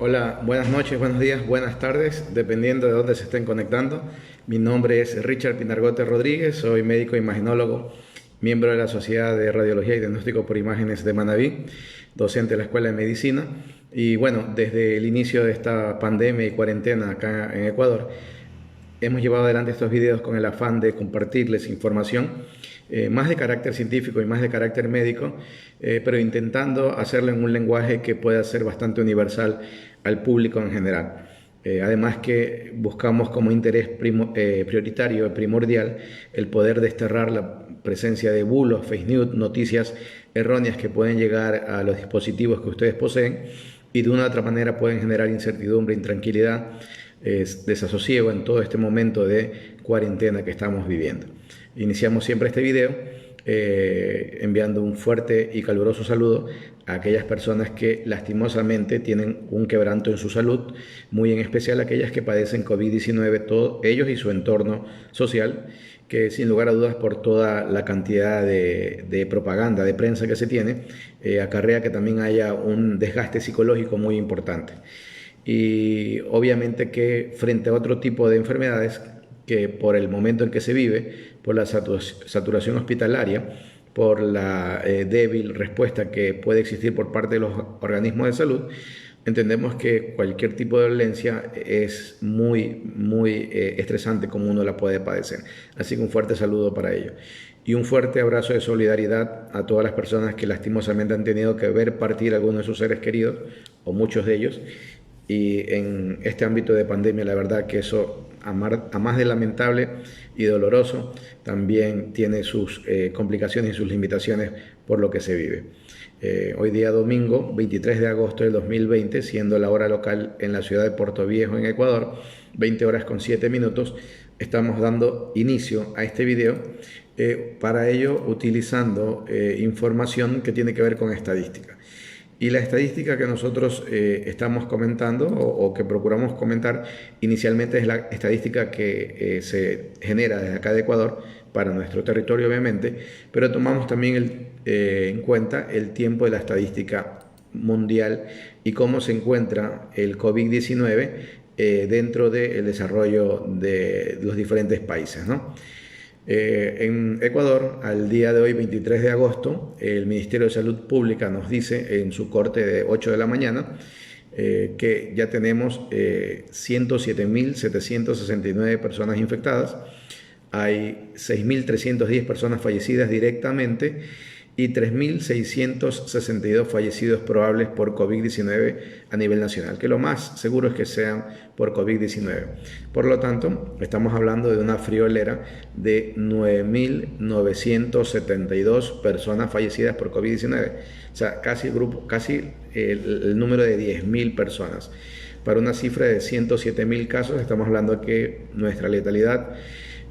Hola, buenas noches, buenos días, buenas tardes, dependiendo de dónde se estén conectando. Mi nombre es Richard Pinargote Rodríguez, soy médico imaginólogo, miembro de la Sociedad de Radiología y Diagnóstico por Imágenes de Manabí, docente de la Escuela de Medicina. Y bueno, desde el inicio de esta pandemia y cuarentena acá en Ecuador, hemos llevado adelante estos videos con el afán de compartirles información más de carácter científico y más de carácter médico, pero intentando hacerlo en un lenguaje que pueda ser bastante universal al público en general. Además que buscamos como interés prioritario y primordial el poder desterrar la presencia de bulos, fake news, noticias erróneas que pueden llegar a los dispositivos que ustedes poseen y de una u otra manera pueden generar incertidumbre, intranquilidad, desasosiego en todo este momento de cuarentena que estamos viviendo. Iniciamos siempre este video enviando un fuerte y caluroso saludo a aquellas personas que lastimosamente tienen un quebranto en su salud, muy en especial aquellas que padecen COVID-19, todos ellos y su entorno social, que sin lugar a dudas por toda la cantidad de propaganda, de prensa que se tiene, acarrea que también haya un desgaste psicológico muy importante. Y obviamente que frente a otro tipo de enfermedades que por el momento en que se vive, por la saturación hospitalaria, por la débil respuesta que puede existir por parte de los organismos de salud, entendemos que cualquier tipo de dolencia es muy estresante como uno la puede padecer. Así que un fuerte saludo para ello. Y un fuerte abrazo de solidaridad a todas las personas que lastimosamente han tenido que ver partir a algunos de sus seres queridos, o muchos de ellos. Y en este ámbito de pandemia, la verdad que eso, a más de lamentable y doloroso, también tiene sus complicaciones y sus limitaciones por lo que se vive. Hoy día domingo, 23 de agosto del 2020, siendo la hora local en la ciudad de Puerto Viejo, en Ecuador, 20 horas con 7 minutos, estamos dando inicio a este video, para ello utilizando información que tiene que ver con estadística. Y la estadística que nosotros estamos comentando o que procuramos comentar inicialmente es la estadística que se genera desde acá de Ecuador para nuestro territorio obviamente, pero tomamos también en cuenta el tiempo de la estadística mundial y cómo se encuentra el COVID-19 dentro del desarrollo de los diferentes países, ¿no? En Ecuador, al día de hoy, 23 de agosto, el Ministerio de Salud Pública nos dice en su corte de 8 de la mañana que ya tenemos 107.769 personas infectadas, hay 6.310 personas fallecidas directamente y 3.662 fallecidos probables por COVID-19 a nivel nacional, que lo más seguro es que sean por COVID-19. Por lo tanto, estamos hablando de una friolera de 9.972 personas fallecidas por COVID-19, o sea, casi el número de 10.000 personas. Para una cifra de 107.000 casos, estamos hablando de que nuestra letalidad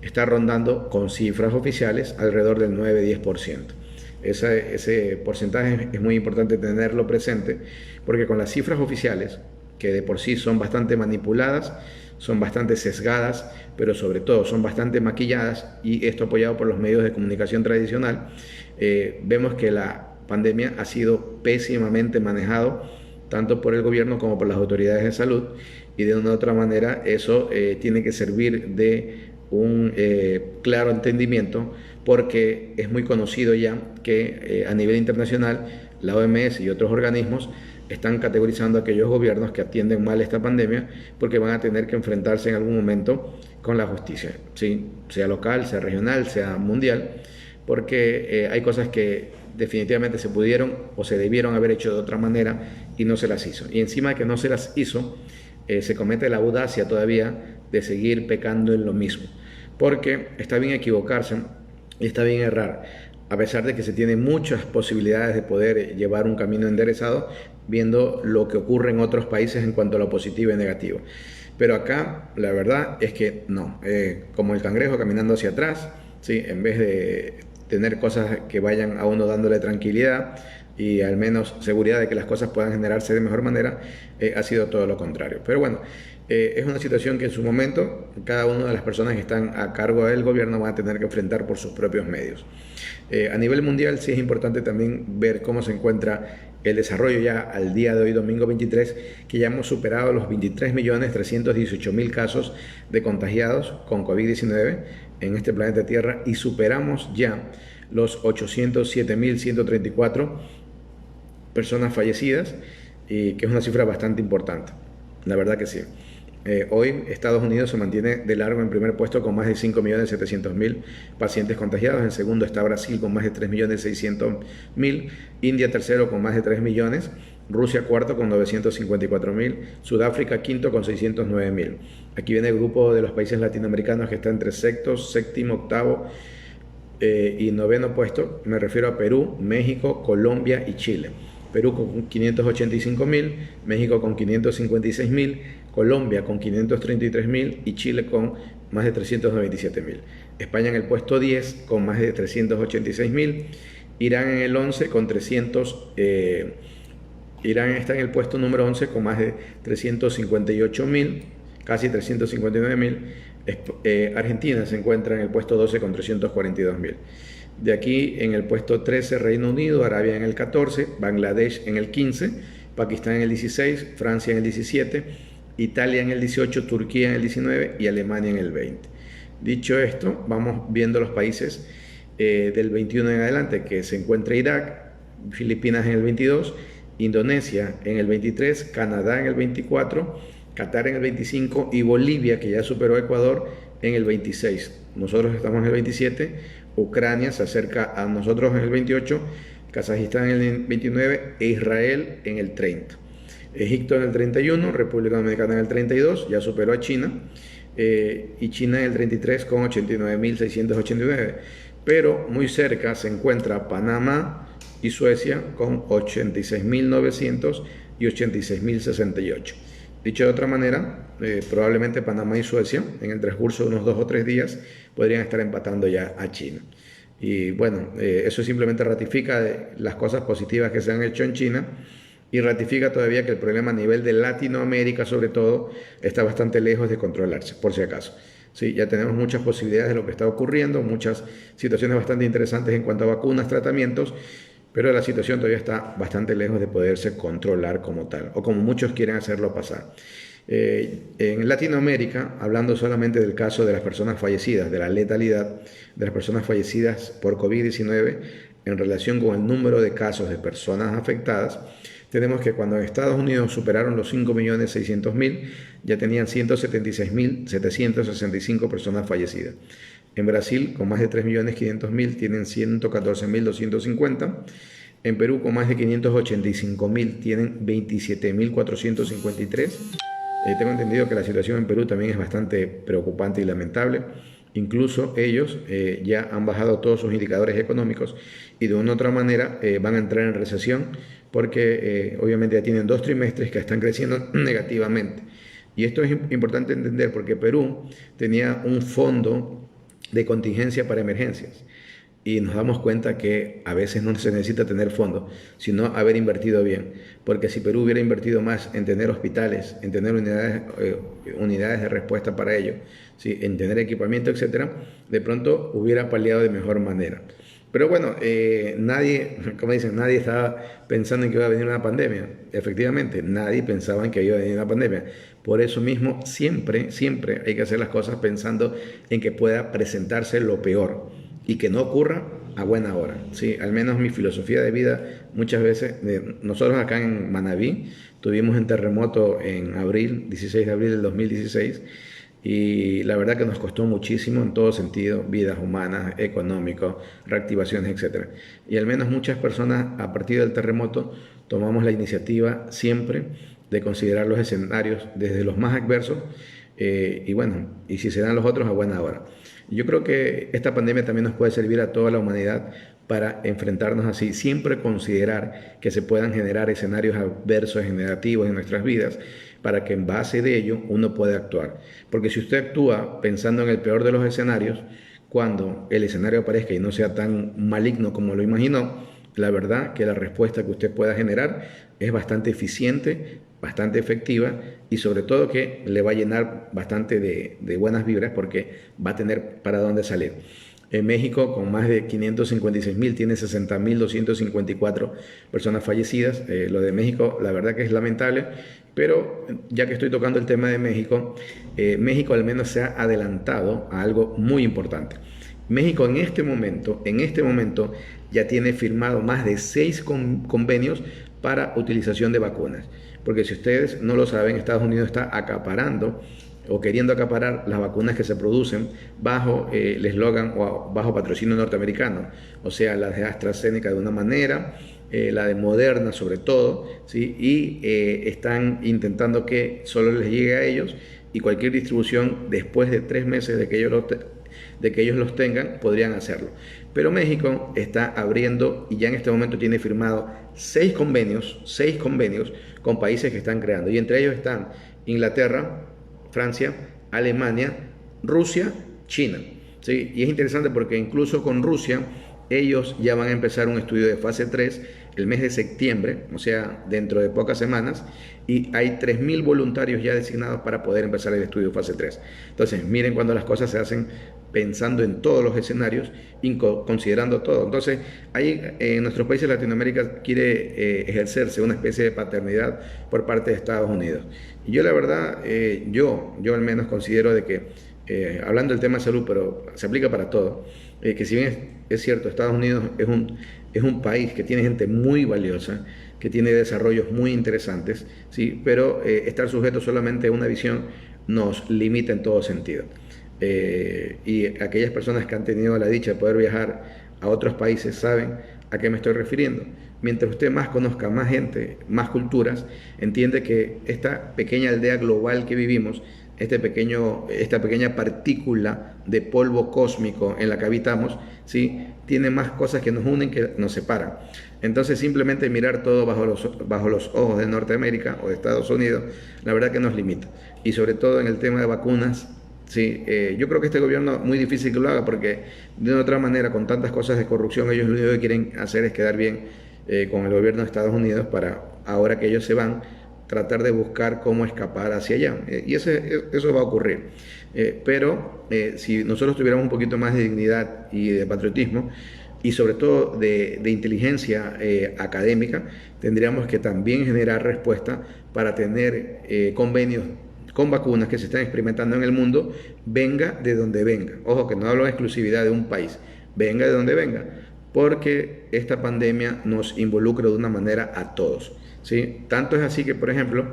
está rondando con cifras oficiales alrededor del 9-10%. Ese porcentaje es muy importante tenerlo presente porque con las cifras oficiales, que de por sí son bastante manipuladas, son bastante sesgadas, pero sobre todo son bastante maquilladas, y esto apoyado por los medios de comunicación tradicional, vemos que la pandemia ha sido pésimamente manejado tanto por el gobierno como por las autoridades de salud, y de una u otra manera eso tiene que servir de un claro entendimiento, porque es muy conocido ya que a nivel internacional la OMS y otros organismos están categorizando a aquellos gobiernos que atienden mal esta pandemia porque van a tener que enfrentarse en algún momento con la justicia, ¿sí? Sea local, sea regional, sea mundial, porque hay cosas que definitivamente se pudieron o se debieron haber hecho de otra manera y no se las hizo. Y encima de que no se las hizo, se comete la audacia todavía de seguir pecando en lo mismo, porque está bien equivocarse y está bien errar, a pesar de que se tienen muchas posibilidades de poder llevar un camino enderezado, viendo lo que ocurre en otros países en cuanto a lo positivo y negativo. Pero acá la verdad es que no, como el cangrejo caminando hacia atrás, ¿sí? En vez de tener cosas que vayan a uno dándole tranquilidad y al menos seguridad de que las cosas puedan generarse de mejor manera, ha sido todo lo contrario. Pero bueno, es una situación que en su momento cada una de las personas que están a cargo del gobierno van a tener que enfrentar por sus propios medios. A nivel mundial sí es importante también ver cómo se encuentra el desarrollo ya al día de hoy, domingo 23, que ya hemos superado los 23.318.000 casos de contagiados con COVID-19 en este planeta Tierra y superamos ya los 807.134 personas fallecidas, y que es una cifra bastante importante, la verdad que sí. Hoy Estados Unidos se mantiene de largo en primer puesto con más de 5.700.000 pacientes contagiados. En segundo está Brasil con más de 3.600.000. India tercero con más de 3 millones. Rusia cuarto con 954.000. Sudáfrica quinto con 609.000. Aquí viene el grupo de los países latinoamericanos que está entre sexto, séptimo, octavo y noveno puesto. Me refiero a Perú, México, Colombia y Chile. Perú con 585.000, México con 556.000, Colombia con 533.000 y Chile con más de 397.000. España en el puesto 10 con más de 386.000, Irán en el 11 con 300, Irán está en el puesto número 11 con más de 358.000, casi 359.000. Argentina se encuentra en el puesto 12 con 342.000. De aquí en el puesto 13 Reino Unido, Arabia en el 14, Bangladesh en el 15, Pakistán en el 16, Francia en el 17, Italia en el 18, Turquía en el 19 y Alemania en el 20. Dicho esto, vamos viendo los países del 21 en adelante, que se encuentra Irak, Filipinas en el 22, Indonesia en el 23, Canadá en el 24, Qatar en el 25 y Bolivia, que ya superó a Ecuador, en el 26. Nosotros estamos en el 27, Ucrania se acerca a nosotros en el 28, Kazajistán en el 29 e Israel en el 30. Egipto en el 31, República Dominicana en el 32, ya superó a China, y China en el 33 con 89.689. Pero muy cerca se encuentra Panamá y Suecia con 86.900 y 86.068. Dicho de otra manera, probablemente Panamá y Suecia en el transcurso de unos 2 o 3 días podrían estar empatando ya a China. Y bueno, eso simplemente ratifica las cosas positivas que se han hecho en China y ratifica todavía que el problema a nivel de Latinoamérica, sobre todo, está bastante lejos de controlarse, por si acaso. Sí, ya tenemos muchas posibilidades de lo que está ocurriendo, muchas situaciones bastante interesantes en cuanto a vacunas, tratamientos, pero la situación todavía está bastante lejos de poderse controlar como tal, o como muchos quieren hacerlo pasar. En Latinoamérica, hablando solamente del caso de las personas fallecidas, de la letalidad de las personas fallecidas por COVID-19 en relación con el número de casos de personas afectadas, tenemos que cuando en Estados Unidos superaron los 5.600.000, ya tenían 176.765 personas fallecidas. En Brasil, con más de 3.500.000, tienen 114.250. En Perú, con más de 585.000, tienen 27.453. Tengo entendido que la situación en Perú también es bastante preocupante y lamentable. Incluso ellos ya han bajado todos sus indicadores económicos y de una u otra manera van a entrar en recesión porque obviamente ya tienen 2 trimestres que están creciendo negativamente. Y esto es importante entender porque Perú tenía un fondo de contingencia para emergencias. Y nos damos cuenta que a veces no se necesita tener fondos, sino haber invertido bien. Porque si Perú hubiera invertido más en tener hospitales, en tener unidades de respuesta para ello, ¿sí? En tener equipamiento, etcétera, de pronto hubiera paliado de mejor manera. Pero bueno, nadie, como dicen, nadie estaba pensando en que iba a venir una pandemia. Efectivamente, nadie pensaba en que iba a venir una pandemia. Por eso mismo, siempre hay que hacer las cosas pensando en que pueda presentarse lo peor y que no ocurra a buena hora. Sí, al menos mi filosofía de vida, muchas veces, nosotros acá en Manabí tuvimos un terremoto en abril, 16 de abril del 2016, y la verdad que nos costó muchísimo en todo sentido, vidas humanas, económicos, reactivaciones, etc. Y al menos muchas personas a partir del terremoto tomamos la iniciativa siempre de considerar los escenarios desde los más adversos y bueno, y si se dan los otros a buena hora. Yo creo que esta pandemia también nos puede servir a toda la humanidad para enfrentarnos así, siempre considerar que se puedan generar escenarios adversos y negativos en nuestras vidas para que en base de ello uno pueda actuar. Porque si usted actúa pensando en el peor de los escenarios, cuando el escenario aparezca y no sea tan maligno como lo imaginó, la verdad que la respuesta que usted pueda generar es bastante eficiente, bastante efectiva y sobre todo que le va a llenar bastante de buenas vibras porque va a tener para dónde salir. En México, con más de 556.000, tiene 60.254 personas fallecidas. Lo de México, la verdad que es lamentable, pero ya que estoy tocando el tema de México, México al menos se ha adelantado a algo muy importante. México en este momento ya tiene firmado más de 6 convenios para utilización de vacunas. Porque si ustedes no lo saben, Estados Unidos está acaparando o queriendo acaparar las vacunas que se producen bajo el eslogan o bajo patrocinio norteamericano, o sea, las de AstraZeneca de una manera, la de Moderna sobre todo, ¿sí? Y están intentando que solo les llegue a ellos, y cualquier distribución después de 3 meses de que ellos los tengan, podrían hacerlo. Pero México está abriendo y ya en este momento tiene firmado 6 convenios con países que están creando, y entre ellos están Inglaterra, Francia, Alemania, Rusia, China. ¿Sí? Y es interesante porque incluso con Rusia ellos ya van a empezar un estudio de fase 3 el mes de septiembre, o sea, dentro de pocas semanas, y hay 3.000 voluntarios ya designados para poder empezar el estudio de fase 3. Entonces, miren cuando las cosas se hacen pensando en todos los escenarios, considerando todo. Entonces, ahí en nuestros países de Latinoamérica quiere ejercerse una especie de paternidad por parte de Estados Unidos. Y yo la verdad, yo al menos considero de que, hablando del tema de salud, pero se aplica para todo, que si bien es cierto, Estados Unidos es un país que tiene gente muy valiosa, que tiene desarrollos muy interesantes, ¿sí? Pero estar sujeto solamente a una visión nos limita en todo sentido. Y aquellas personas que han tenido la dicha de poder viajar a otros países saben a qué me estoy refiriendo. Mientras usted más conozca más gente, más culturas, entiende que esta pequeña aldea global que vivimos, esta pequeña partícula de polvo cósmico en la que habitamos, ¿sí? Tiene más cosas que nos unen que nos separan. Entonces simplemente mirar todo bajo los ojos de Norteamérica o de Estados Unidos, la verdad que nos limita. Y sobre todo en el tema de vacunas, sí, yo creo que este gobierno muy difícil que lo haga, porque de una otra manera, con tantas cosas de corrupción, ellos lo único que quieren hacer es quedar bien con el gobierno de Estados Unidos para, ahora que ellos se van, tratar de buscar cómo escapar hacia allá. Y eso va a ocurrir. Pero si nosotros tuviéramos un poquito más de dignidad y de patriotismo, y sobre todo de inteligencia académica, tendríamos que también generar respuesta para tener convenios con vacunas que se están experimentando en el mundo, venga de donde venga. Ojo, que no hablo de exclusividad de un país, venga de donde venga, porque esta pandemia nos involucra de una manera a todos, ¿sí? Tanto es así que, por ejemplo,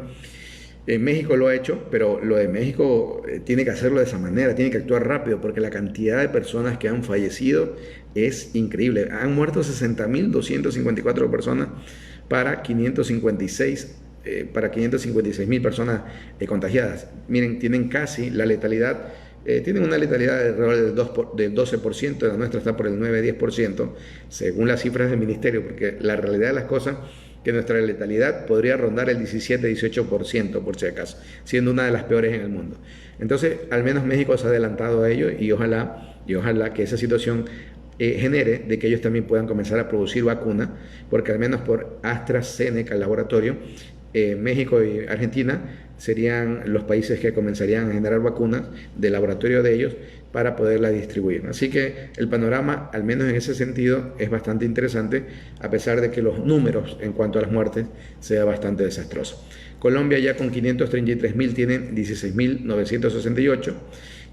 México lo ha hecho, pero lo de México tiene que hacerlo de esa manera, tiene que actuar rápido, porque la cantidad de personas que han fallecido es increíble. Han muerto 60.254 personas para 556.000 personas contagiadas. Miren, tienen casi la letalidad, tienen una letalidad de alrededor del 12%, la nuestra está por el 9-10%, según las cifras del ministerio, porque la realidad de las cosas que nuestra letalidad podría rondar el 17-18%, por si acaso, siendo una de las peores en el mundo. Entonces, al menos México se ha adelantado a ello, y ojalá que esa situación genere de que ellos también puedan comenzar a producir vacunas, porque al menos por AstraZeneca, el laboratorio, México y Argentina serían los países que comenzarían a generar vacunas del laboratorio de ellos para poderla distribuir. Así que el panorama, al menos en ese sentido, es bastante interesante, a pesar de que los números en cuanto a las muertes sea bastante desastroso. Colombia ya con 533.000 tiene 16.968.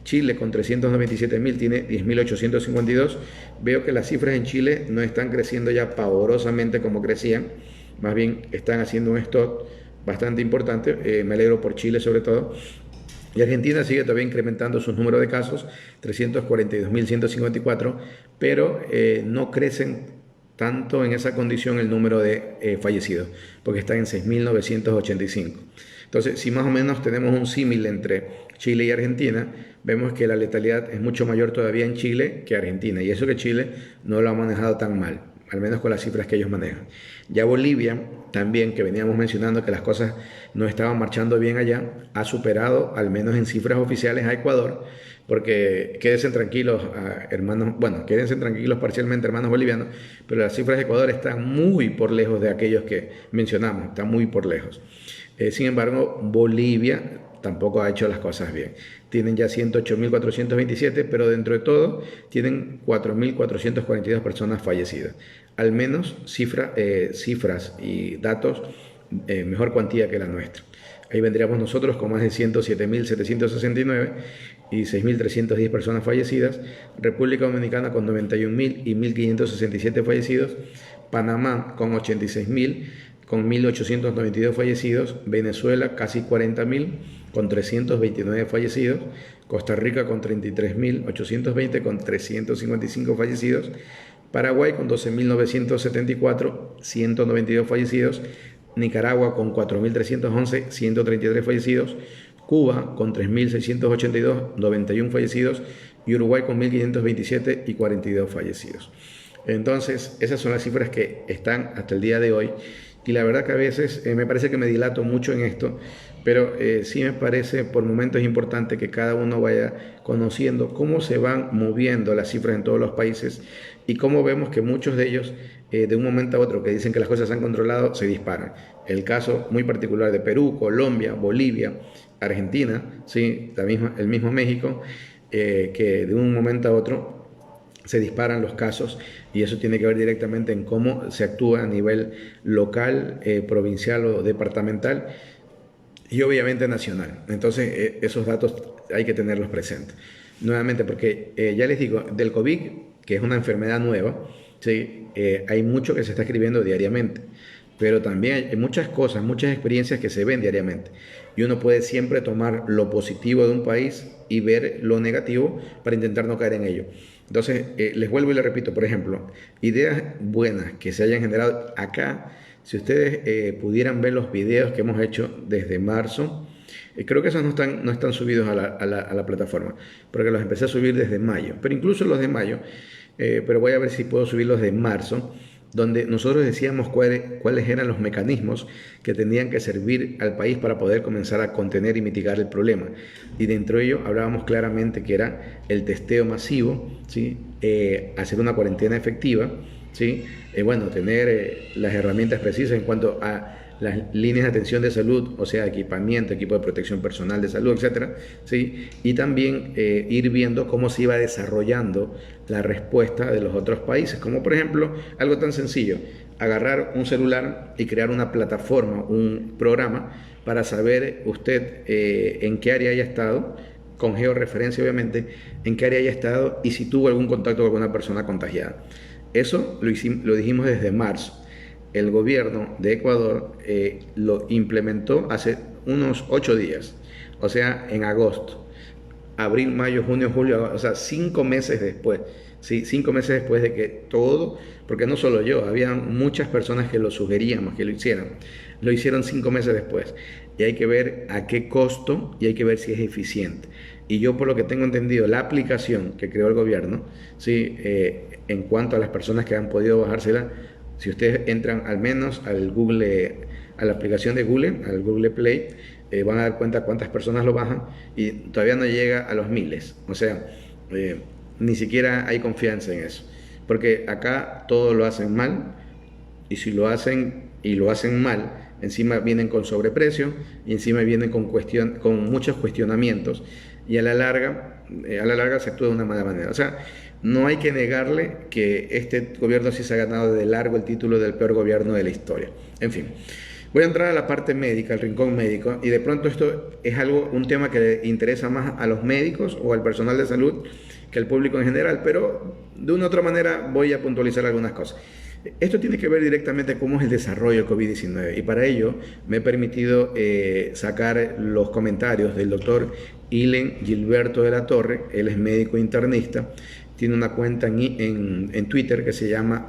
Chile con 397.000 tiene 10.852. Veo que las cifras en Chile no están creciendo ya pavorosamente como crecían, más bien están haciendo un stop bastante importante. Me alegro por Chile sobre todo. Y Argentina sigue todavía incrementando sus números de casos, 342.154, pero no crecen tanto en esa condición el número de fallecidos, porque está en 6.985. Entonces, si más o menos tenemos un símil entre Chile y Argentina, vemos que la letalidad es mucho mayor todavía en Chile que Argentina, y eso que Chile no lo ha manejado tan mal, al menos con las cifras que ellos manejan. Ya Bolivia, también, que veníamos mencionando que las cosas no estaban marchando bien allá, ha superado, al menos en cifras oficiales, a Ecuador, porque quédense tranquilos, hermanos, bueno, quédense tranquilos parcialmente, hermanos bolivianos, pero las cifras de Ecuador están muy por lejos de aquellos que mencionamos, están muy por lejos. Sin embargo, Bolivia tampoco ha hecho las cosas bien. Tienen ya 108.427, pero dentro de todo tienen 4.442 personas fallecidas. Al menos cifras y datos, mejor cuantía que la nuestra. Ahí vendríamos nosotros con más de 107.769 y 6.310 personas fallecidas. República Dominicana con 91.000 y 1.567 fallecidos. Panamá con 86.000 con 1.892 fallecidos. Venezuela casi 40.000 con 329 fallecidos. Costa Rica con 33.820 con 355 fallecidos. Paraguay con 12.974, 192 fallecidos. Nicaragua con 4.311, 133 fallecidos. Cuba con 3.682, 91 fallecidos. Y Uruguay con 1.527 y 42 fallecidos. Entonces, esas son las cifras que están hasta el día de hoy. Y la verdad que a veces me parece que me dilato mucho en esto, pero sí me parece por momentos importante que cada uno vaya conociendo cómo se van moviendo las cifras en todos los países y cómo vemos que muchos de ellos, de un momento a otro, que dicen que las cosas se han controlado, se disparan. El caso muy particular de Perú, Colombia, Bolivia, Argentina, ¿sí? El mismo México, que de un momento a otro se disparan los casos, y eso tiene que ver directamente en cómo se actúa a nivel local, provincial o departamental y obviamente nacional. Entonces esos datos hay que tenerlos presentes. Nuevamente, porque ya les digo, del COVID, que es una enfermedad nueva, ¿sí? Hay mucho que se está escribiendo diariamente, pero también hay muchas cosas, muchas experiencias que se ven diariamente. Y uno puede siempre tomar lo positivo de un país y ver lo negativo para intentar no caer en ello. Entonces, les vuelvo y les repito, por ejemplo, ideas buenas que se hayan generado acá. Si ustedes pudieran ver los videos que hemos hecho desde marzo, creo que esos no están subidos a la plataforma, porque los empecé a subir desde mayo, pero incluso los de mayo, pero voy a ver si puedo subirlos de marzo, donde nosotros decíamos cuáles eran los mecanismos que tenían que servir al país para poder comenzar a contener y mitigar el problema. Y dentro de ello hablábamos claramente que era el testeo masivo, ¿sí? Hacer una cuarentena efectiva, ¿sí? Bueno, tener las herramientas precisas en cuanto a las líneas de atención de salud, o sea, equipamiento, equipo de protección personal de salud, etcétera, ¿sí? Y también ir viendo cómo se iba desarrollando la respuesta de los otros países, como por ejemplo, algo tan sencillo, agarrar un celular y crear una plataforma, un programa para saber usted en qué área haya estado, con georreferencia obviamente, en qué área haya estado y si tuvo algún contacto con alguna persona contagiada. Eso lo dijimos desde marzo. El gobierno de Ecuador lo implementó hace unos 8 días, o sea, en agosto, abril, mayo, junio, julio, o sea, 5 meses después, ¿sí? 5 meses después de que todo, porque no solo yo, había muchas personas que lo sugeríamos que lo hicieron 5 meses después, y hay que ver a qué costo y hay que ver si es eficiente. Y yo, por lo que tengo entendido, la aplicación que creó el gobierno, ¿sí? En cuanto a las personas que han podido bajársela, si ustedes entran al menos a la aplicación de Google, al Google Play, van a dar cuenta cuántas personas lo bajan y todavía no llega a los miles. O sea, ni siquiera hay confianza en eso. Porque acá todo lo hacen mal, y si lo hacen y lo hacen mal, encima vienen con sobreprecio y encima vienen con muchos cuestionamientos, y a la larga se actúa de una mala manera. O sea, no hay que negarle que este gobierno sí se ha ganado de largo el título del peor gobierno de la historia. En fin, voy a entrar a la parte médica, al rincón médico, y de pronto esto es un tema que le interesa más a los médicos o al personal de salud que al público en general, pero de una u otra manera voy a puntualizar algunas cosas. Esto tiene que ver directamente con cómo es el desarrollo del COVID-19, y para ello me he permitido sacar los comentarios del doctor Ilen Gilberto de la Torre. Él es médico internista, tiene una cuenta en Twitter que se llama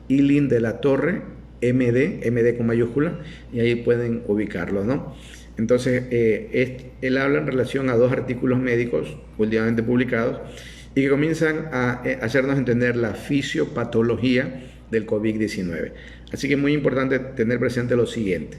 @Ilen de la Torre, MD con mayúscula, y ahí pueden ubicarlo, ¿no? Entonces, él habla en relación a 2 artículos médicos últimamente publicados y que comienzan a hacernos entender la fisiopatología del COVID-19. Así que es muy importante tener presente lo siguiente.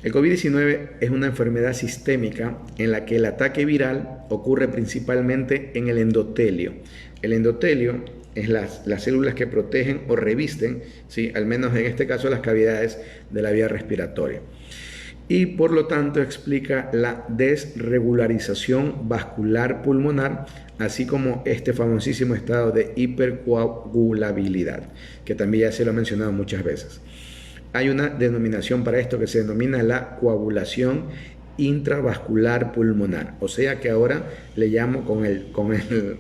El COVID-19 es una enfermedad sistémica en la que el ataque viral ocurre principalmente en el endotelio. El endotelio es las células que protegen o revisten, ¿sí? Al menos en este caso, las cavidades de la vía respiratoria. y por lo tanto explica la desregularización vascular pulmonar, así como este famosísimo estado de hipercoagulabilidad, que también ya se lo he mencionado muchas veces. Hay una denominación para esto que se denomina la coagulación intravascular pulmonar, o sea que ahora le llamo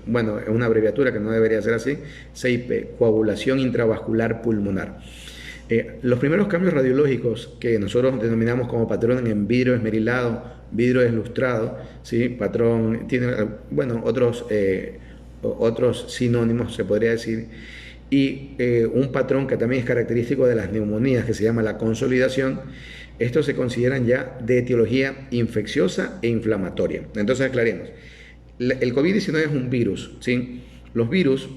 bueno, es una abreviatura que no debería ser así, CIP, coagulación intravascular pulmonar. Los primeros cambios radiológicos que nosotros denominamos como patrón en vidrio esmerilado, vidrio deslustrado, ¿sí? Patrón, tiene, bueno, otros sinónimos se podría decir, y un patrón que también es característico de las neumonías, que se llama la consolidación. Estos se consideran ya de etiología infecciosa e inflamatoria. Entonces aclaremos, el COVID-19 es un virus, ¿sí? Los virus,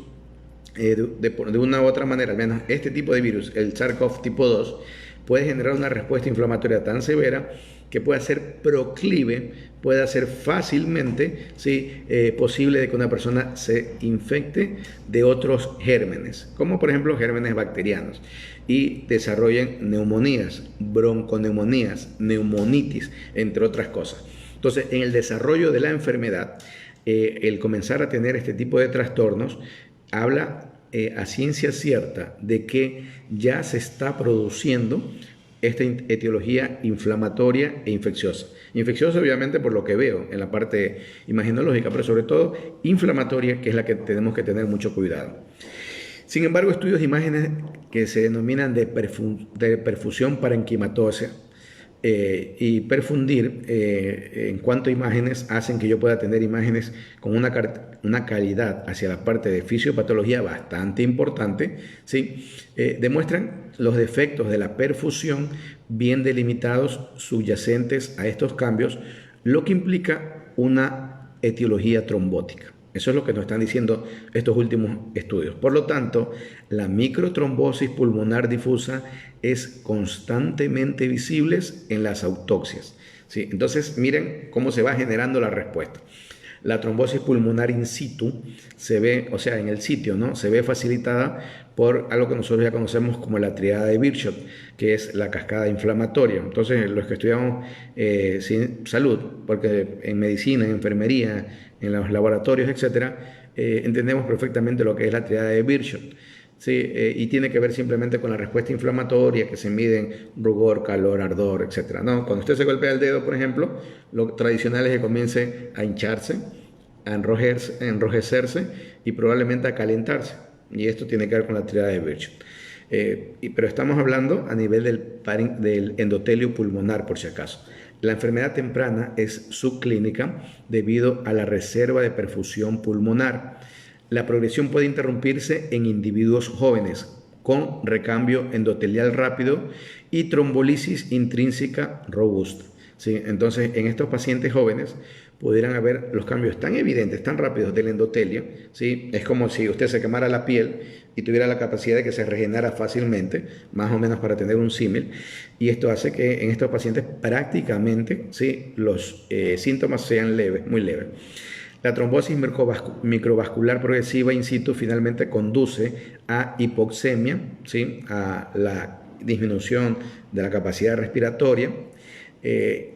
de una u otra manera, al menos este tipo de virus, el SARS-CoV tipo 2, puede generar una respuesta inflamatoria tan severa que puede ser proclive, puede hacer fácilmente, ¿sí? Posible de que una persona se infecte de otros gérmenes, como por ejemplo gérmenes bacterianos, y desarrollen neumonías, bronconeumonías, neumonitis, entre otras cosas. Entonces, en el desarrollo de la enfermedad, el comenzar a tener este tipo de trastornos habla a ciencia cierta de que ya se está produciendo esta etiología inflamatoria e infecciosa. Infecciosa obviamente por lo que veo en la parte imaginológica, pero sobre todo inflamatoria, que es la que tenemos que tener mucho cuidado. Sin embargo, estudios de imágenes que se denominan de perfusión parenquimatosa y perfundir en cuanto a imágenes hacen que yo pueda tener imágenes con una calidad hacia la parte de fisiopatología bastante importante, ¿sí? Demuestran los defectos de la perfusión bien delimitados subyacentes a estos cambios, lo que implica una etiología trombótica. Eso es lo que nos están diciendo estos últimos estudios. Por lo tanto, la microtrombosis pulmonar difusa es constantemente visible en las autopsias, ¿sí? Entonces, miren cómo se va generando la respuesta. La trombosis pulmonar in situ se ve, o sea, en el sitio, ¿no? Se ve facilitada por algo que nosotros ya conocemos como la triada de Virchow, que es la cascada inflamatoria. Entonces, los que estudiamos salud, porque en medicina, en enfermería, en los laboratorios, etcétera, entendemos perfectamente lo que es la triada de Virchow. Sí, y tiene que ver simplemente con la respuesta inflamatoria que se miden rugor, calor, ardor, etc. ¿No? Cuando usted se golpea el dedo, por ejemplo, lo tradicional es que comience a hincharse, a enrojecerse y probablemente a calentarse. Y esto tiene que ver con la triada de Virchow. Pero estamos hablando a nivel del endotelio pulmonar, por si acaso. La enfermedad temprana es subclínica debido a la reserva de perfusión pulmonar. La progresión puede interrumpirse en individuos jóvenes con recambio endotelial rápido y trombolisis intrínseca robusta, ¿sí? Entonces, en estos pacientes jóvenes pudieran haber los cambios tan evidentes, tan rápidos del endotelio, ¿sí? Es como si usted se quemara la piel y tuviera la capacidad de que se regenerara fácilmente, más o menos para tener un símil, y esto hace que en estos pacientes prácticamente, ¿sí? Los síntomas sean leves, muy leves. La trombosis microvascular progresiva in situ finalmente conduce a hipoxemia, ¿sí? A la disminución de la capacidad respiratoria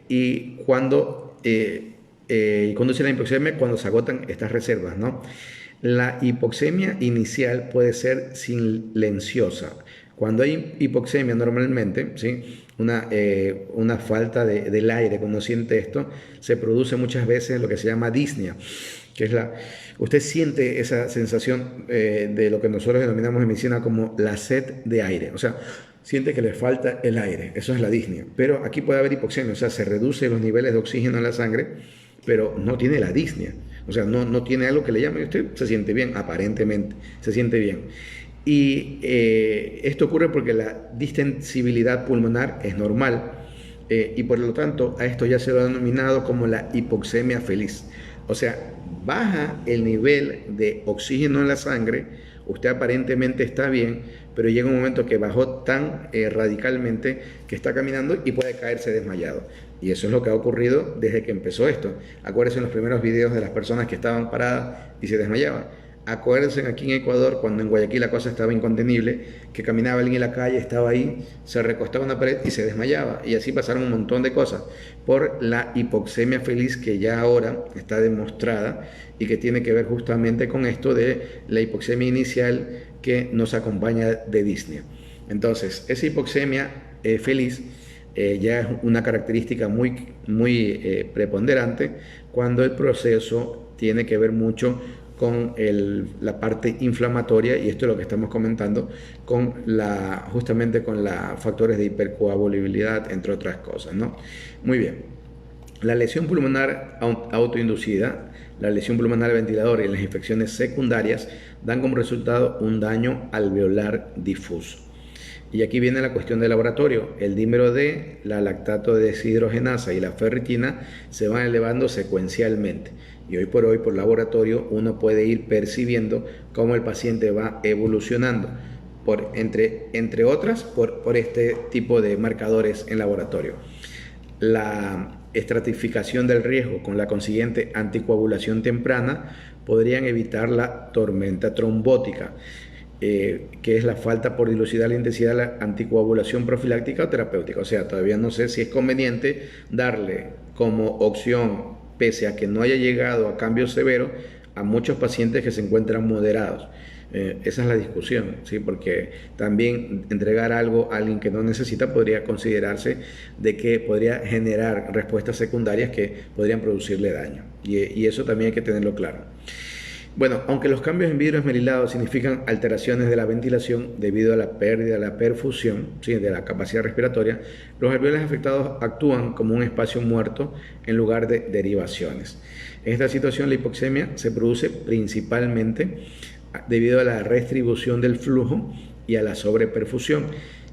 y conduce a la hipoxemia cuando se agotan estas reservas, ¿no? La hipoxemia inicial puede ser silenciosa. Cuando hay hipoxemia normalmente, ¿sí? Una falta del aire, cuando siente esto, se produce muchas veces lo que se llama disnea, que es usted siente esa sensación de lo que nosotros denominamos en medicina como la sed de aire, o sea, siente que le falta el aire, eso es la disnea. Pero aquí puede haber hipoxemia, o sea, se reducen los niveles de oxígeno en la sangre, pero no tiene la disnea, o sea, no tiene algo que le llame, y usted se siente bien, aparentemente, se siente bien. Y esto ocurre porque la distensibilidad pulmonar es normal y por lo tanto a esto ya se lo ha denominado como la hipoxemia feliz. O sea, baja el nivel de oxígeno en la sangre, usted aparentemente está bien, pero llega un momento que bajó tan radicalmente que está caminando y puede caerse desmayado. Y eso es lo que ha ocurrido desde que empezó esto. Acuérdense en los primeros videos de las personas que estaban paradas y se desmayaban. acuérdense aquí en Ecuador, cuando en Guayaquil la cosa estaba incontenible, que caminaba alguien en la calle, estaba ahí, se recostaba en una pared y se desmayaba. Y así pasaron un montón de cosas por la hipoxemia feliz, que ya ahora está demostrada y que tiene que ver justamente con esto de la hipoxemia inicial que nos acompaña de disnea. Entonces, esa hipoxemia feliz ya es una característica muy preponderante cuando el proceso tiene que ver mucho con la parte inflamatoria, y esto es lo que estamos comentando, justamente con los factores de hipercoagulabilidad, entre otras cosas, ¿no? Muy bien. La lesión pulmonar autoinducida, la lesión pulmonar ventilador y las infecciones secundarias dan como resultado un daño alveolar difuso. Y aquí viene la cuestión del laboratorio. El dímero D, la lactato de deshidrogenasa y la ferritina se van elevando secuencialmente. Y hoy por laboratorio uno puede ir percibiendo cómo el paciente va evolucionando, entre otras, por este tipo de marcadores en laboratorio. La estratificación del riesgo con la consiguiente anticoagulación temprana podrían evitar la tormenta trombótica, que es la falta por dilucidar la intensidad de la anticoagulación profiláctica o terapéutica. O sea, todavía no sé si es conveniente darle como opción, pese a que no haya llegado a cambios severos, a muchos pacientes que se encuentran moderados. Esa es la discusión, ¿sí? Porque también entregar algo a alguien que no necesita podría considerarse de que podría generar respuestas secundarias que podrían producirle daño. Y eso también hay que tenerlo claro. Bueno, aunque los cambios en vidrio esmerilado significan alteraciones de la ventilación debido a la pérdida de la perfusión, ¿sí?, de la capacidad respiratoria, los alveolos afectados actúan como un espacio muerto en lugar de derivaciones. En esta situación, la hipoxemia se produce principalmente debido a la restribución del flujo y a la sobreperfusión,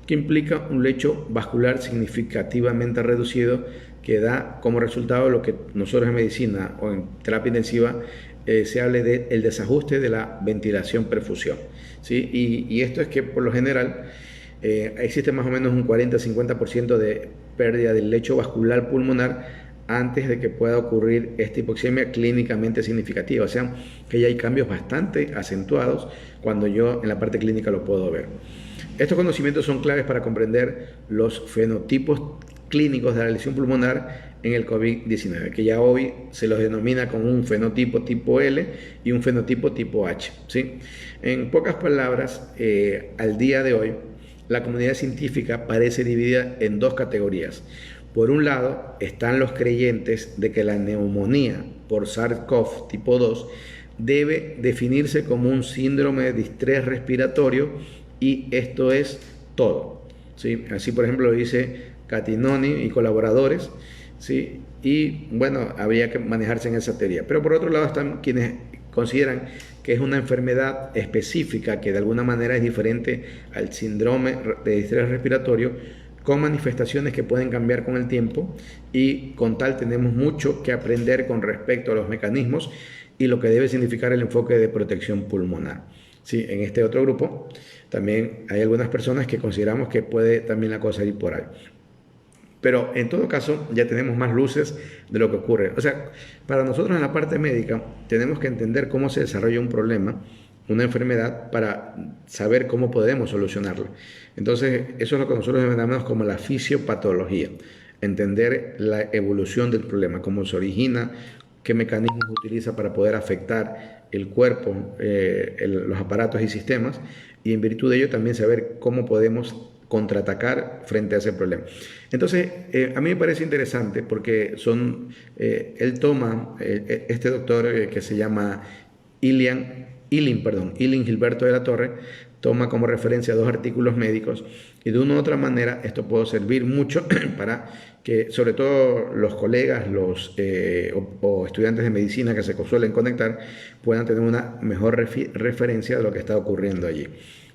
que implica un lecho vascular significativamente reducido, que da como resultado lo que nosotros en medicina o en terapia intensiva se hable del desajuste de la ventilación-perfusión, ¿sí? Y esto es que por lo general existe más o menos un 40-50% de pérdida del lecho vascular pulmonar antes de que pueda ocurrir esta hipoxemia clínicamente significativa. O sea, que ya hay cambios bastante acentuados cuando yo en la parte clínica lo puedo ver. Estos conocimientos son claves para comprender los fenotipos clínicos de la lesión pulmonar en el COVID-19, que ya hoy se los denomina como un fenotipo tipo L y un fenotipo tipo H, ¿sí? En pocas palabras, al día de hoy, la comunidad científica parece dividida en dos categorías. Por un lado, están los creyentes de que la neumonía por SARS-CoV tipo 2 debe definirse como un síndrome de distrés respiratorio, y esto es todo, ¿sí? Así, por ejemplo, lo dice Catinoni y colaboradores, ¿sí? Y bueno, habría que manejarse en esa teoría. Pero por otro lado están quienes consideran que es una enfermedad específica que de alguna manera es diferente al síndrome de distrés respiratorio, con manifestaciones que pueden cambiar con el tiempo, y con tal tenemos mucho que aprender con respecto a los mecanismos y lo que debe significar el enfoque de protección pulmonar. Sí, en este otro grupo también hay algunas personas que consideramos que puede también la cosa ir por ahí. Pero en todo caso ya tenemos más luces de lo que ocurre. O sea, para nosotros en la parte médica tenemos que entender cómo se desarrolla un problema, una enfermedad, para saber cómo podemos solucionarla. Entonces, eso es lo que nosotros denominamos como la fisiopatología. Entender la evolución del problema, cómo se origina, qué mecanismos utiliza para poder afectar el cuerpo, los aparatos y sistemas, y en virtud de ello también saber cómo podemos contraatacar frente a ese problema. Entonces, a mí me parece interesante porque él toma, este doctor que se llama Ilin Gilberto de la Torre, toma como referencia dos artículos médicos, y de una u otra manera esto puede servir mucho para que sobre todo los colegas o estudiantes de medicina que se suelen conectar puedan tener una mejor referencia de lo que está ocurriendo allí.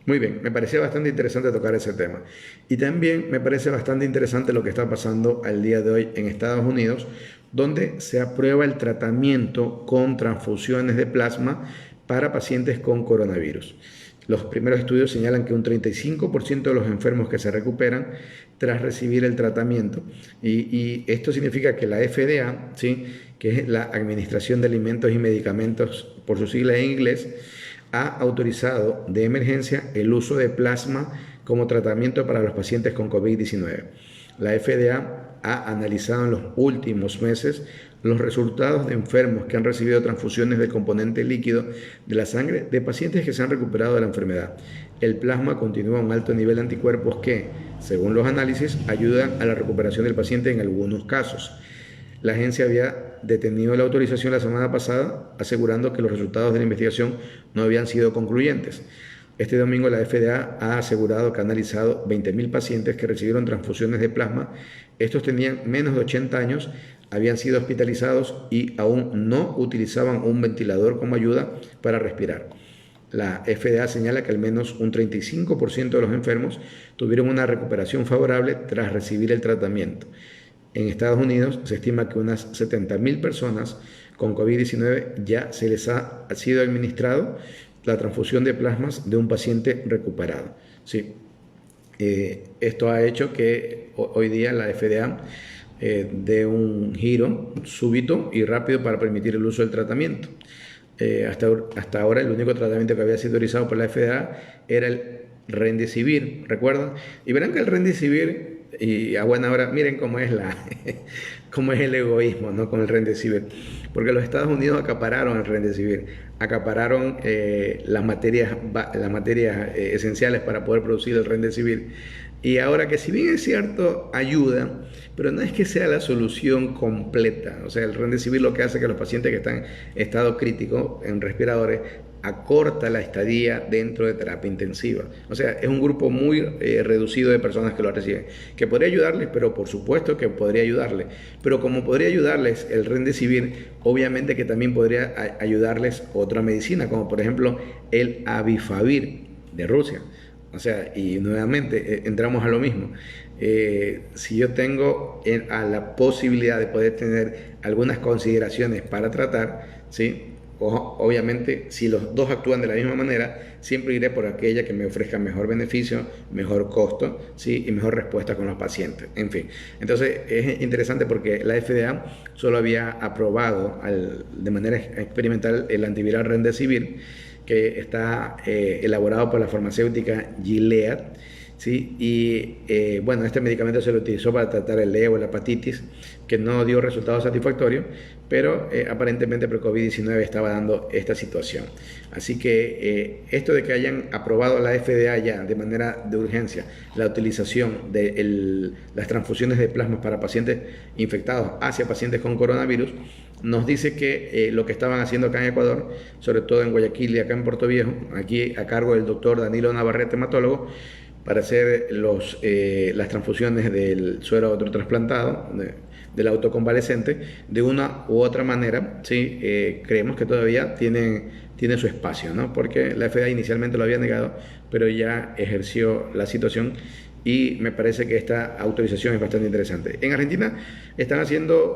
Muy bien, me parecía bastante interesante tocar ese tema. Y también me parece bastante interesante lo que está pasando al día de hoy en Estados Unidos, donde se aprueba el tratamiento con transfusiones de plasma para pacientes con coronavirus. Los primeros estudios señalan que un 35% de los enfermos que se recuperan tras recibir el tratamiento. Y esto significa que la FDA, ¿sí?, que es la Administración de Alimentos y Medicamentos por sus siglas en inglés, ha autorizado de emergencia el uso de plasma como tratamiento para los pacientes con COVID-19. La FDA ha analizado en los últimos meses los resultados de enfermos que han recibido transfusiones del componente líquido de la sangre de pacientes que se han recuperado de la enfermedad. El plasma continúa a un alto nivel de anticuerpos que, según los análisis, ayudan a la recuperación del paciente en algunos casos. La agencia había detenido la autorización la semana pasada, asegurando que los resultados de la investigación no habían sido concluyentes. Este domingo la FDA ha asegurado que ha analizado 20.000 pacientes que recibieron transfusiones de plasma. Estos tenían menos de 80 años, habían sido hospitalizados y aún no utilizaban un ventilador como ayuda para respirar. La FDA señala que al menos un 35% de los enfermos tuvieron una recuperación favorable tras recibir el tratamiento. En Estados Unidos se estima que unas 70.000 personas con COVID-19 ya se les ha sido administrado la transfusión de plasmas de un paciente recuperado. Sí. Esto ha hecho que hoy día la FDA dé un giro súbito y rápido para permitir el uso del tratamiento. Hasta ahora el único tratamiento que había sido autorizado por la FDA era el Remdesivir, ¿recuerdan? Y verán que el Remdesivir, y a buena hora, miren cómo es cómo es el egoísmo, ¿no? Con el Remdesivir, porque los Estados Unidos acapararon el Remdesivir, acapararon las materias esenciales para poder producir el Remdesivir, y ahora que si bien es cierto ayuda, pero no es que sea la solución completa. O sea, el Remdesivir lo que hace es que los pacientes que están en estado crítico en respiradores acorta la estadía dentro de terapia intensiva. O sea, es un grupo muy reducido de personas que lo reciben, que podría ayudarles, pero por supuesto que podría ayudarles. Pero como podría ayudarles el Remdesivir, obviamente que también podría ayudarles otra medicina, como por ejemplo el Avifavir de Rusia. O sea, y nuevamente entramos a lo mismo. Si yo tengo a la posibilidad de poder tener algunas consideraciones para tratar, ¿sí? Obviamente, si los dos actúan de la misma manera, siempre iré por aquella que me ofrezca mejor beneficio, mejor costo, ¿sí? Y mejor respuesta con los pacientes. En fin, entonces es interesante porque la FDA solo había aprobado de manera experimental el antiviral Remdesivir, que está elaborado por la farmacéutica Gilead, ¿sí? Y bueno, este medicamento se lo utilizó para tratar el EO, la hepatitis, que no dio resultados satisfactorios, pero aparentemente por COVID-19 estaba dando esta situación. Así que esto de que hayan aprobado la FDA ya de manera de urgencia la utilización de las transfusiones de plasma para pacientes infectados hacia pacientes con coronavirus, nos dice que lo que estaban haciendo acá en Ecuador, sobre todo en Guayaquil y acá en Puerto Viejo, aquí a cargo del doctor Danilo Navarrete, hematólogo, para hacer las transfusiones del suero autotrasplantado, del autoconvalecente, de una u otra manera, ¿sí? Creemos que todavía tiene su espacio, ¿no? Porque la FDA inicialmente lo había negado, pero ya ejerció la situación y me parece que esta autorización es bastante interesante. En Argentina están haciendo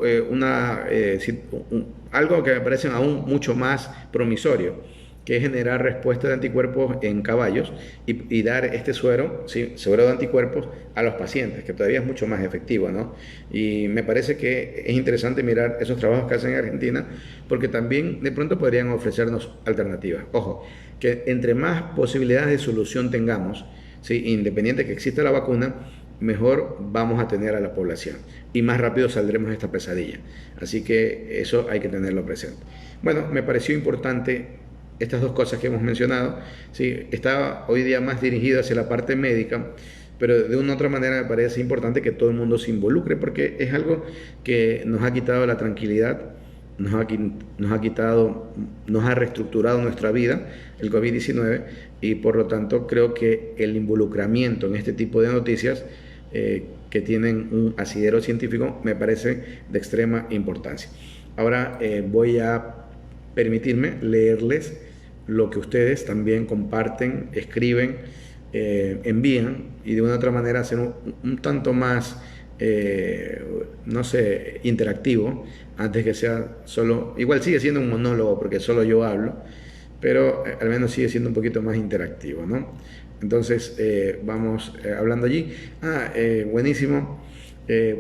algo que me parece aún mucho más promisorio, que es generar respuesta de anticuerpos en caballos y dar este suero, ¿sí? Suero de anticuerpos a los pacientes, que todavía es mucho más efectivo, ¿no? Y me parece que es interesante mirar esos trabajos que hacen en Argentina, porque también de pronto podrían ofrecernos alternativas. Ojo, que entre más posibilidades de solución tengamos, ¿sí? Independiente que exista la vacuna, mejor vamos a tener a la población y más rápido saldremos de esta pesadilla. Así que eso hay que tenerlo presente. Bueno, me pareció importante estas dos cosas que hemos mencionado. Sí, está hoy día más dirigido hacia la parte médica, pero de una u otra manera me parece importante que todo el mundo se involucre, porque es algo que nos ha quitado la tranquilidad, nos ha reestructurado nuestra vida, el COVID-19, y por lo tanto creo que el involucramiento en este tipo de noticias que tienen un asidero científico me parece de extrema importancia. Ahora voy a permitirme leerles lo que ustedes también comparten, escriben, envían, y de una u otra manera hacer un tanto más, no sé, interactivo, antes que sea solo, igual sigue siendo un monólogo porque solo yo hablo, pero al menos sigue siendo un poquito más interactivo, ¿no? Entonces vamos hablando allí. Buenísimo,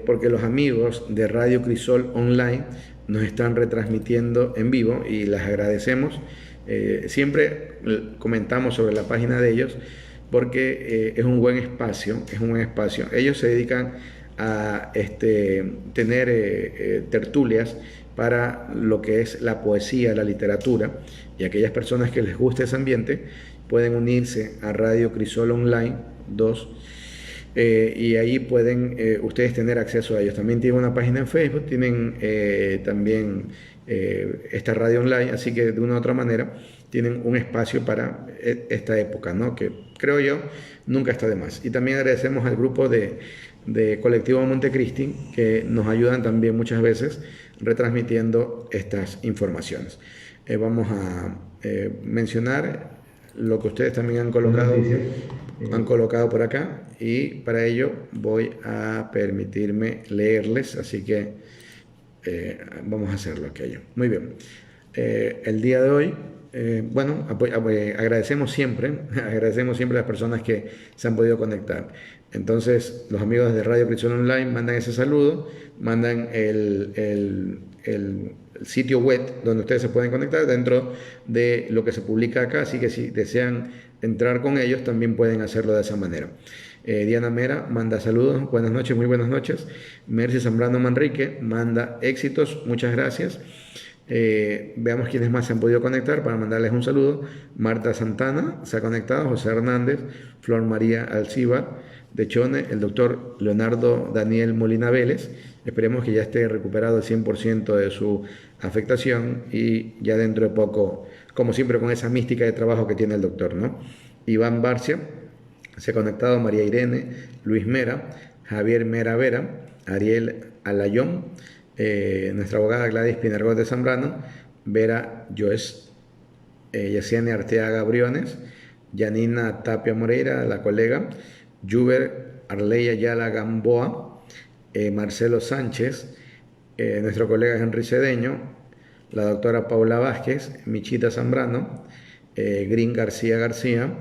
porque los amigos de Radio Crisol Online nos están retransmitiendo en vivo y les agradecemos. Siempre comentamos sobre la página de ellos porque es un buen espacio, Ellos se dedican a tener tertulias para lo que es la poesía, la literatura, y aquellas personas que les guste ese ambiente pueden unirse a Radio Crisol Online 2 y ahí pueden ustedes tener acceso a ellos. También tienen una página en Facebook, tienen también esta radio online, así que de una u otra manera tienen un espacio para esta época, ¿no? Que creo yo nunca está de más. Y también agradecemos al grupo de Colectivo Montecristi, que nos ayudan también muchas veces retransmitiendo estas informaciones. Vamos a mencionar lo que ustedes también han colocado por acá, y para ello voy a permitirme leerles, así que vamos a hacerlo aquello. Muy bien. El día de hoy, bueno, agradecemos siempre a las personas que se han podido conectar. Entonces, los amigos de Radio Crisol Online mandan ese saludo, mandan el sitio web donde ustedes se pueden conectar dentro de lo que se publica acá, así que si desean entrar con ellos también pueden hacerlo de esa manera. Diana Mera manda saludos, buenas noches, muy buenas noches. Mercy Zambrano Manrique manda éxitos, muchas gracias. Veamos quiénes más se han podido conectar para mandarles un saludo. Marta Santana se ha conectado, José Hernández, Flor María Alcibar de Chone, el doctor Leonardo Daniel Molina Vélez, esperemos que ya esté recuperado el 100% de su afectación y ya dentro de poco, como siempre con esa mística de trabajo que tiene el doctor, ¿no? Iván Barcia se ha conectado, María Irene, Luis Mera, Javier Mera Vera, Ariel Alayón, nuestra abogada Gladys Pinargote Zambrano, Vera Joes, Yaciane Arteaga Briones, Yanina Tapia Moreira, la colega, Juber Arleya Yala Gamboa, Marcelo Sánchez, nuestro colega Henry Cedeño, la doctora Paula Vázquez, Michita Zambrano, Green García García,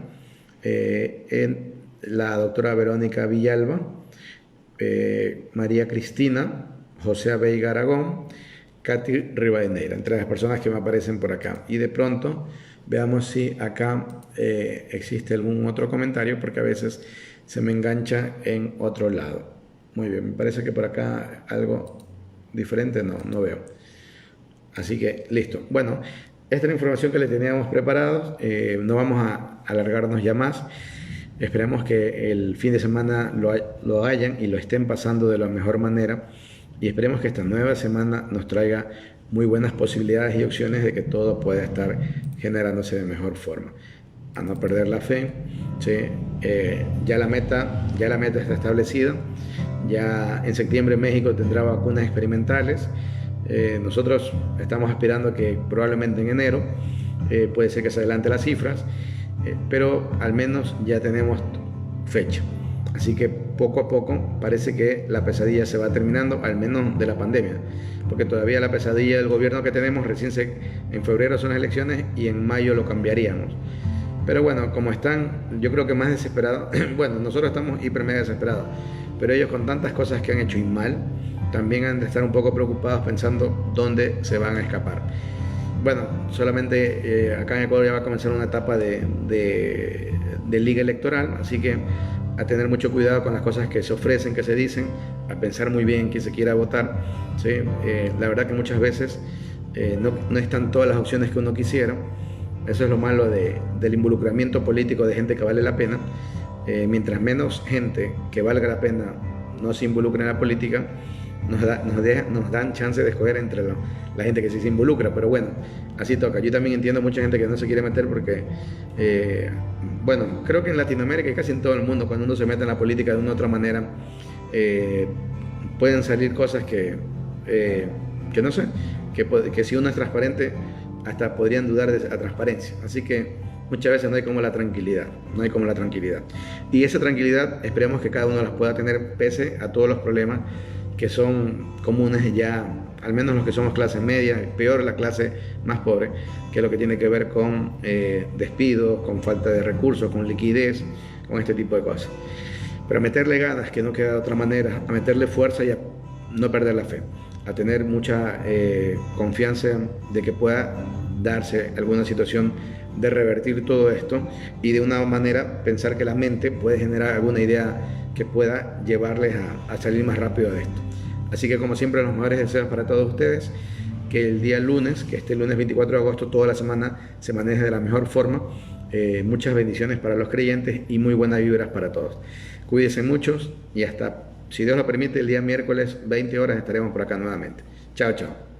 la doctora Verónica Villalba, María Cristina, José Veiga Aragón, Katy Rivadeneira, entre las personas que me aparecen por acá. Y de pronto veamos si acá existe algún otro comentario, porque a veces se me engancha en otro lado. Muy bien, me parece que por acá algo diferente no veo. Así que listo. Bueno, esta es la información que le teníamos preparados. No vamos a alargarnos ya más. Esperemos que el fin de semana lo hayan y lo estén pasando de la mejor manera. Y esperemos que esta nueva semana nos traiga muy buenas posibilidades y opciones de que todo pueda estar generándose de mejor forma. A no perder la fe, ¿sí? Ya la meta está establecida. Ya en septiembre México tendrá vacunas experimentales. Nosotros estamos aspirando a que probablemente en enero, puede ser que se adelante las cifras, pero al menos ya tenemos fecha. Así que poco a poco parece que la pesadilla se va terminando, al menos de la pandemia, porque todavía la pesadilla del gobierno que tenemos en febrero son las elecciones y en mayo lo cambiaríamos. Pero bueno, como están, yo creo que más desesperados, bueno, nosotros estamos hiper mega desesperados, pero ellos con tantas cosas que han hecho y mal, también han de estar un poco preocupados pensando dónde se van a escapar. Bueno, solamente acá en Ecuador ya va a comenzar una etapa de liga electoral, así que a tener mucho cuidado con las cosas que se ofrecen, que se dicen, a pensar muy bien quién se quiera votar, ¿sí? La verdad que muchas veces no están todas las opciones que uno quisiera. Eso es lo malo del involucramiento político de gente que vale la pena. Mientras menos gente que valga la pena no se involucre en la política, nos dan chance de escoger entre la gente que sí se involucra, pero bueno, así toca. Yo también entiendo mucha gente que no se quiere meter porque, bueno, creo que en Latinoamérica y casi en todo el mundo, cuando uno se mete en la política de una u otra manera, pueden salir cosas que no sé, que si uno es transparente, hasta podrían dudar de la transparencia. Así que muchas veces no hay como la tranquilidad, Y esa tranquilidad esperemos que cada uno las pueda tener pese a todos los problemas que son comunes ya, al menos los que somos clase media, peor la clase más pobre, que es lo que tiene que ver con despidos, con falta de recursos, con liquidez, con este tipo de cosas. Pero a meterle ganas, que no queda de otra manera, a meterle fuerza y a no perder la fe, a tener mucha confianza de que pueda darse alguna situación de revertir todo esto y de una manera pensar que la mente puede generar alguna idea que pueda llevarles a salir más rápido de esto. Así que como siempre, los mejores deseos para todos ustedes, que el día lunes, que este lunes 24 de agosto, toda la semana se maneje de la mejor forma. Muchas bendiciones para los creyentes y muy buenas vibras para todos. Cuídense muchos y hasta, si Dios lo permite, el día miércoles 20 horas estaremos por acá nuevamente. Chao, chao.